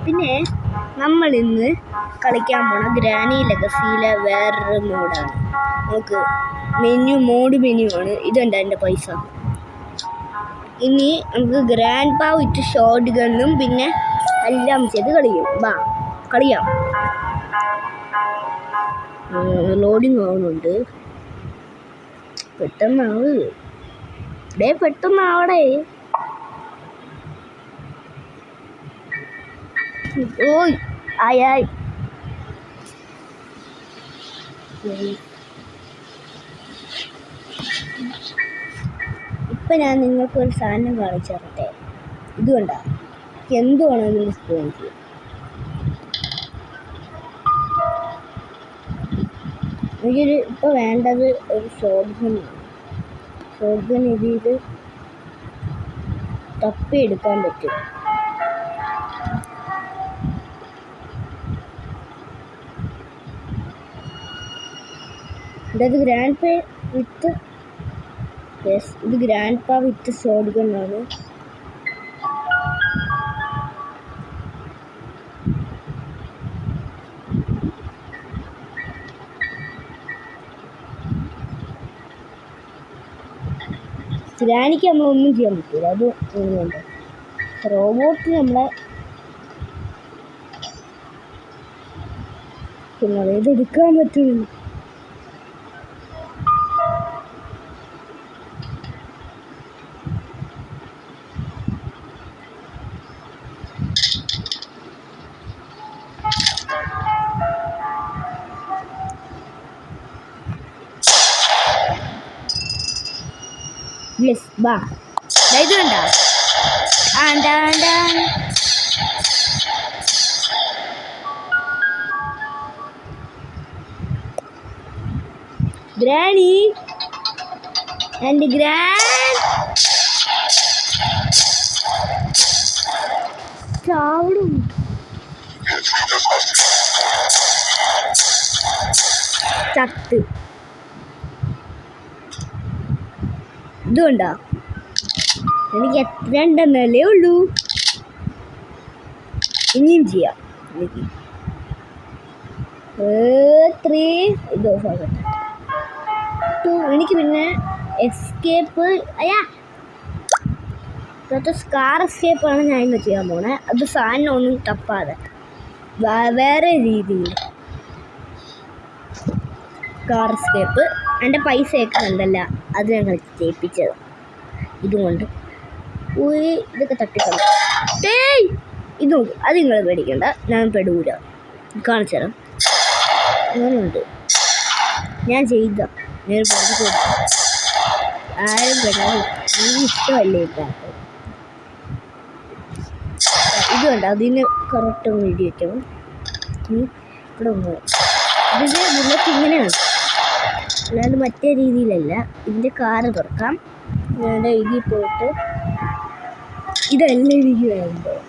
പിന്നെ നമ്മൾ ഇന്ന് കളിക്കാൻ പോണ ഗ്രാനി ലെഗസിയിലെ വേറൊരു മോഡാണ്. നമുക്ക് മെനു ആണ്. ഇതുണ്ട് എൻ്റെ പൈസ. ഇനി നമുക്ക് ഗ്രാൻഡ് പാ വിത്ത് ഷോട്ട് ഗണ്ണും പിന്നെ എല്ലാം ചെയ്ത് കളിയാം. ലോഡിങ് ആവുന്നുണ്ട്. പെട്ടെന്നാവടേ. ഓയ് ആയി. ഇപ്പം ഞാൻ നിങ്ങൾക്കൊരു സാധനം കാണിച്ചു തരട്ടെ. ഇതുകൊണ്ടാ എന്തുവാണെങ്കിലും സ്പോൺ ചെയ്യും. എനിക്കൊരു ഇപ്പോൾ വേണ്ടത് ഒരു ഷോട്ട് ഗണ്ണാണ്. ഷോട്ട് ഗൺ ഇതിൽ തപ്പിയെടുക്കാൻ പറ്റും. ഇത് ഗ്രാൻഡ് പാ വിത്ത് ഷോട്ട് ഗണ്ണാണ്. ഗ്രാനിക്ക് നമ്മളൊന്നും ചെയ്യാൻ പറ്റില്ല. അത് ഒന്നുമുണ്ട്. റോബോട്ട് നമ്മളെ ഇതെടുക്കാൻ പറ്റുള്ളൂ. ഇത് കണ്ട ഗ്രാനി ആൻഡ് ചാവടും. ചത്ത്. ഇതുകൊണ്ടാ എനിക്ക് എത്ര ഉണ്ടെന്നല്ലേ ഉള്ളൂ. ഇനിയും ചെയ്യാം. എനിക്ക് പിന്നെ എസ്കേപ്പ് സ്കാർ എസ്കേപ്പാണ് ഞാൻ ഇന്ന് ചെയ്യാൻ പോണേ. അത് സാധനം ഒന്നും തപ്പാതെ വേറെ രീതിയിൽ സ്കാർ എസ്കേപ്പ്. എൻ്റെ പൈസയൊക്കെ കണ്ടല്ല, അത് ഞങ്ങൾ ചെയ്യിപ്പിച്ചത്. ഇതുകൊണ്ട് ഇതൊക്കെ തട്ടിക്കള. അത് നിങ്ങൾ പേടിക്കണ്ട, ഞാൻ പെടൂല. കാണിച്ചു തരാം. അങ്ങനെയുണ്ട്. ഞാൻ ചെയ്ത ആരും പെടാതെ ഇഷ്ടമല്ലേ ഇല്ലാത്ത. ഇതുകൊണ്ട് അതിന് കറക്റ്റ് വീഡിയോ വയ്ക്കണം. ഇവിടെ ഇതിൻ്റെ ബുള്ളറ്റ് ഇങ്ങനെയാണ്, അല്ലാണ്ട് മറ്റേ രീതിയിലല്ല. ഇതിൻ്റെ കാറ് തുറക്കാം. ഞാൻ ഇതിൽ പോയിട്ട് ഇതെല്ലാം എനിക്ക് വേണ്ടത്.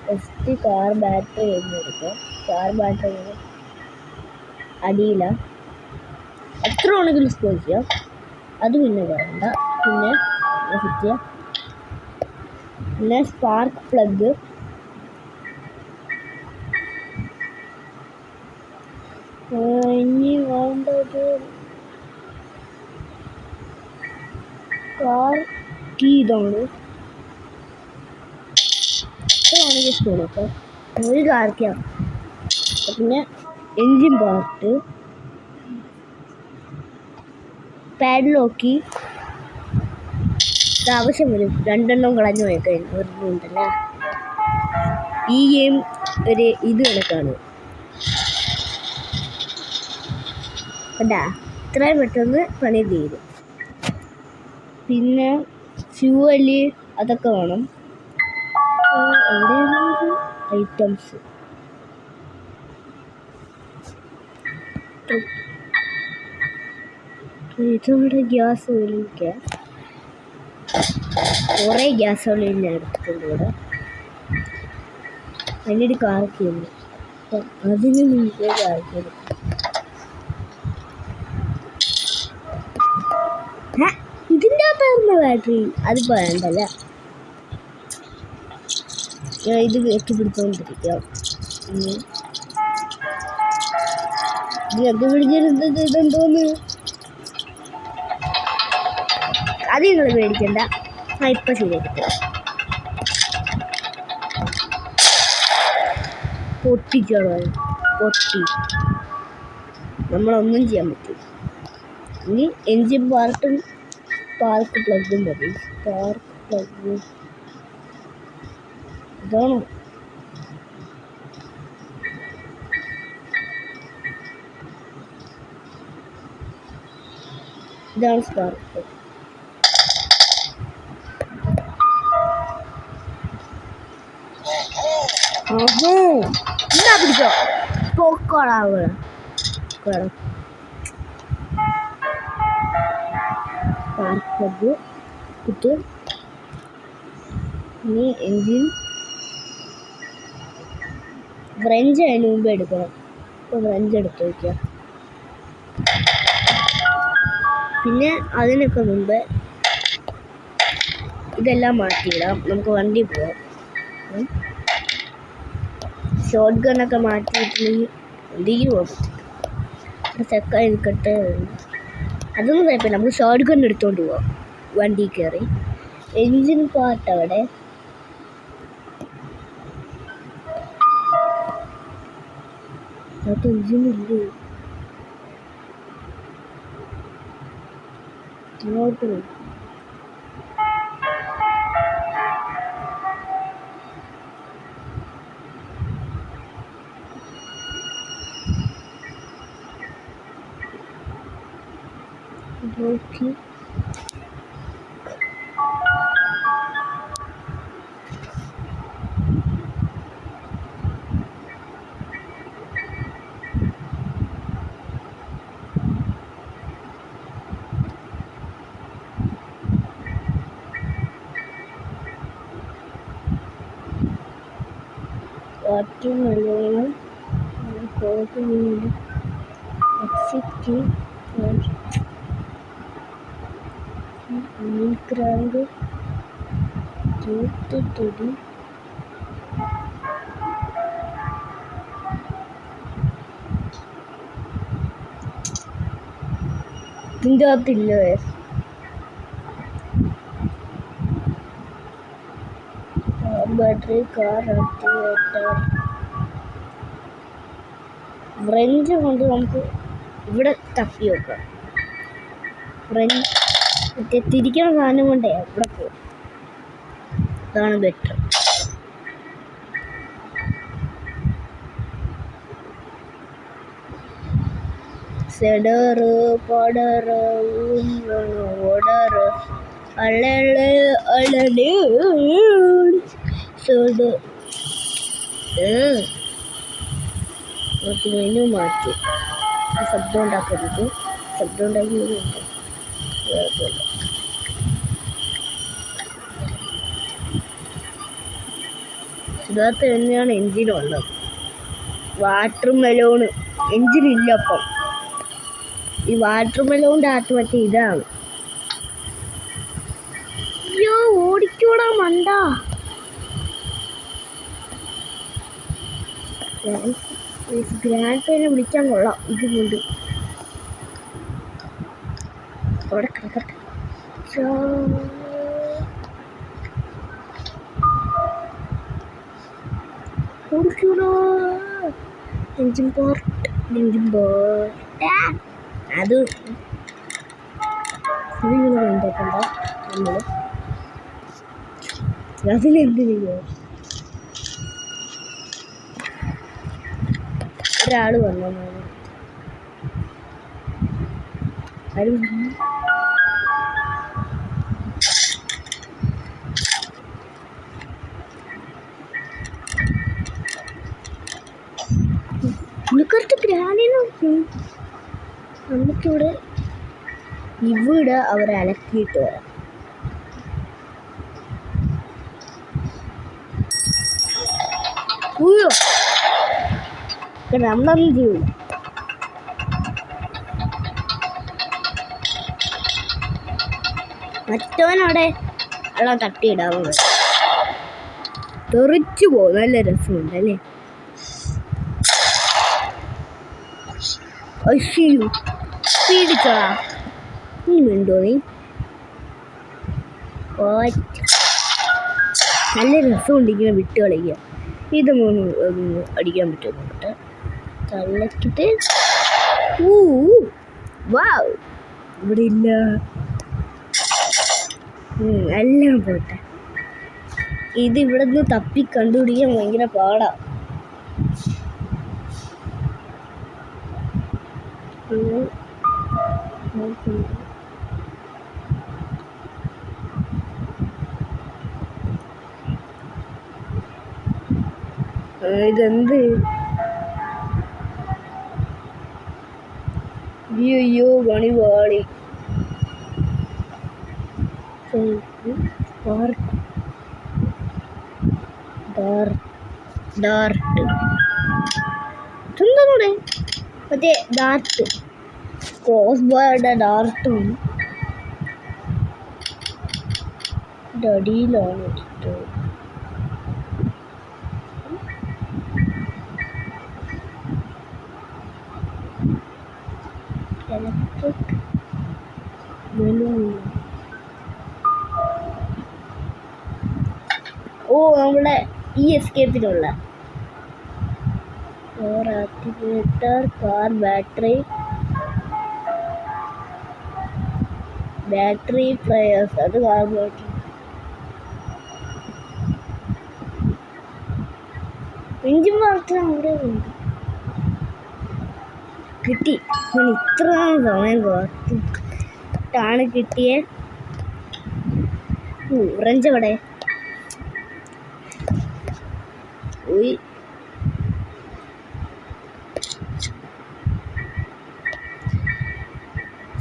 ഫസ്റ്റ് കാർ ബാറ്ററി എടുക്കാം. കാർ ബാറ്ററി അടിയില എത്ര വേണമെങ്കിലും സ്പോൺ ചെയ്യാം. അത് പിന്നെ വേണ്ട. പിന്നെ ഫിറ്റ് ചെയ്യാം. പിന്നെ സ്പാർക്ക് പ്ലഗ്, ഇനി വേണ്ടത് കാർ കീ. ഇതാണ് വേണമെങ്കിൽ സ്പൂൺ കേട്ടോ. ഒരു കാർക്കാണ്. പിന്നെ എൻജിൻ പാർട്ട്, പാഡ്ലോക്കി. ഇത് ആവശ്യം വരും. 2 എണ്ണം കളഞ്ഞു പോയിക്കഴിഞ്ഞു. ഒരെണ്ണമുണ്ടല്ലേ. ഈ ഗെയിം ഒരു ഇത് കണക്കാണ്. കണ്ടാ, ഇത്രയും പെട്ടെന്ന് പണി തീരും. പിന്നെ ഫ്യൂവല് അതൊക്കെ വേണം. എവിടെയാണ് ഐറ്റംസ്? ഇതോടെ ഗ്യാസ് ഒഴിക്കാൻ കുറേ ഗ്യാസ് ഒളിയിൽ ഞാൻ എടുത്തിട്ടുണ്ട് ഇവിടെ. അതിനൊരു കാർക്കുണ്ട്. അപ്പം അതിന് മുമ്പേ കാർക്കെടുക്കും. ഇതിൻ്റെ അകത്തായിരുന്ന ബാറ്ററി. അതിപ്പോൾ വേണ്ടല്ല. ഞാൻ ഇത് വെക്കി പിടിച്ചോണ്ടിരിക്കാം. ഇതെന്തോന്ന് അത് നിങ്ങൾ പേടിക്കണ്ട. ഇപ്പം ശരിയാക്കി പൊട്ടിച്ചോളൂ. പൊട്ടി നമ്മളൊന്നും ചെയ്യാൻ പറ്റും. ഇനി എൻജിൻ പാർക്ക് പ്ലഗും മതി. പാർക്ക് പ്ലഗ് ഇതാണോ? ഇതാണ് സ്പാർക്ക്. എന്താ പിടിച്ചോ പോക്കോളാവുക സ്പാർക്ക് കുത്ത്. ഇനി എൻജിൻ ഫ്രഞ്ച് അതിന് മുമ്പ് എടുക്കണം. ഇപ്പോൾ ഫ്രഞ്ച് എടുത്ത് വയ്ക്കുക. പിന്നെ അതിനൊക്കെ മുമ്പ് ഇതെല്ലാം മാറ്റിയിടാം. നമുക്ക് വണ്ടി പോവാം. ഷോർട്ട് ഗണ്ണൊക്കെ മാറ്റിയിട്ടില്ലെങ്കിൽ വണ്ടിക്ക് പോകാം. ചെക്കായി നിൽക്കട്ടെ. അതൊന്നും കുഴപ്പമില്ല. നമുക്ക് ഷോർട്ട് ഗൺ എടുത്തുകൊണ്ട് പോവാം. വണ്ടി കയറി എൻജിൻ പാർട്ട് അവിടെ എൻജിനില്ലേ ഇങ്ങോട്ട് പോയി. നോക്കി വാട്ടർ മെലോൺ എക്സിറ്റ് ക്രാങ്ക് തൂത്തുതൊടി ഇതിൻ്റെ അകത്തില്ല. ബാറ്ററി കാർ ആക്ടിവേറ്റർ ഫ്രഞ്ച് കൊണ്ട് നമുക്ക് ഇവിടെ തപ്പി വെക്കാം. ഫ്രഞ്ച് മറ്റേ തിരിക്കണ സാധനം കൊണ്ടേ ഇവിടെ പോകും. അതാണ് ബെറ്റർ. സെഡറ് പടറ് ഓടറ് അളള് അളല് സെഡ് മെനു മാറ്റി. ശബ്ദം ഉണ്ടാക്കരുത്. ശബ്ദം ഉണ്ടാക്കി ഇതിനകത്ത് തന്നെയാണ് എൻജിനുള്ളത്. വാട്ടർ മെലോണ് എൻജിനില്ല. അപ്പം ഈ വാട്ടർ മെലോണിൻ്റെ അകത്ത് മറ്റേ ഇതാണ്. അയ്യോ ഓടിക്കൂടാ മണ്ട. ഗ്രാൻഡ് പേനെ വിളിക്കാൻ കൊള്ളാം. ഇതുകൊണ്ട് അവിടെ കിടക്കട്ടെ. ഓടിക്കൂടാ. എൻജിൻ പാർട്ട് അത് ഇതിങ്ങനെ കണ്ടിട്ടുണ്ടോ നമ്മൾ? അതിലെന്തിനോ ഒരാൾ വന്നു. ആരും പുള്ളിക്കാരത്തെ ഗ്രാനി നോക്കും. നമുക്കിവിടെ ഇവിടെ അവരെ അലക്കിയിട്ട് വരാം. നമ്മളൊന്നും ചെയ്യൂല. മറ്റവനവിടെ വെള്ളം തട്ടിയിടാവുന്നത്. തെറിച്ചു പോകും. നല്ല രസമുണ്ട് അല്ലേ? അയ്യോ പീഡിച്ചോടാ നീ ഉണ്ടോ നീ? നല്ല രസമുണ്ട് ഇങ്ങനെ വിട്ട് കളിക്കുക. ഇത് മൂന്ന് അടിക്കാൻ പറ്റുന്നുണ്ട്. തള്ളക്കിട്ട് വാവ് ഇവിടെ ഇല്ല. എല്ലാം പോട്ടെ. ഇത് ഇവിടെ നിന്ന് തപ്പി കണ്ടുപിടിക്കാൻ ഭയങ്കര പാടാ. ഇതെന്ത്? അയ്യോ പണിപാളി. എന്താണ് മറ്റേ ഡാർട്ട് ക്രോസ് ബോയുടെ ഡാർട്ടും അടിയിലാണ് ഇട്ടത്. Electric balloon. ഓ നമ്മുടെ ഈ എസ്കേപ്പിനുള്ള ആക്ടിവേറ്റർ കാർ ബാറ്ററി പ്ലെയേഴ്സ്. അത് കാർ ബാറ്ററി എഞ്ചിൻ മാത്രം അവിടെ ഉണ്ട്. കിട്ടി. ഇത്ര സമയം കാത്തിട്ടാണ് കിട്ടിയേ. ഓറഞ്ച് അവിടെ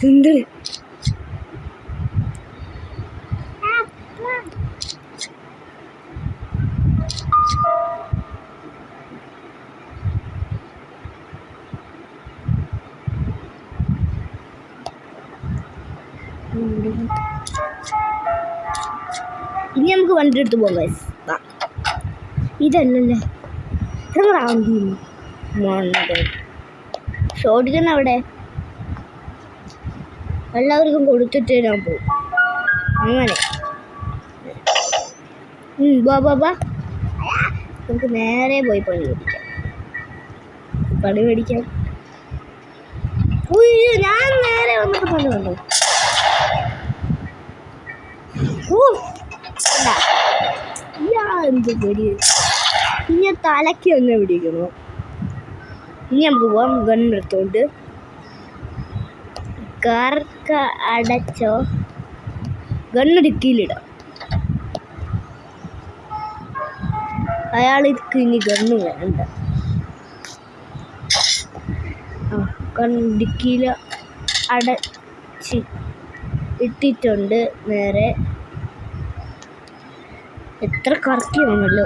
എന്ത്? ഇനി നമുക്ക് വണ്ടി എടുത്ത് പോകാം. ഇതല്ലല്ലോ ഷോട്ട് ഗൺ അവിടെ എല്ലാവർക്കും കൊടുത്തിട്ട് ഞാൻ പോകും. അങ്ങനെ ബാ നമുക്ക് നേരെ പോയി പണി മേടിക്കാം. ഞാൻ നേരെ വന്നിട്ട് പണി കണ്ടു. എന്ത് പേടി. ഇനി തലയ്ക്ക് ഒന്ന് പിടിക്കണോ? ഇനി നമുക്ക് പോവാം. ഗണ്ണെടുത്തോണ്ട് കാർക്ക അടച്ചോ. ഗണ്ണെടുക്കിയിലിടാം. അയാൾക്ക് ഇനി ഗണ്ണ് വേണ്ട. ഡിക്കിയിൽ അടച്ച് ഇട്ടിട്ടുണ്ട്. നേരെ എത്ര കറക്കി വന്നല്ലോ.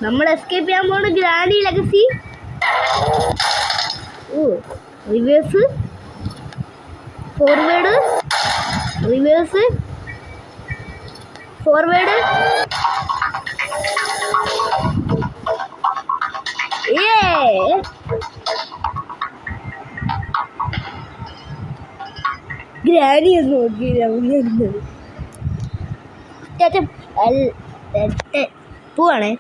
നമ്മൾ എസ്കേപ്പ് ചെയ്യാൻ പോണ granny legacy. Reverse forward reverse forward. Granny ഒന്ന് നോക്കി പോവാണേ.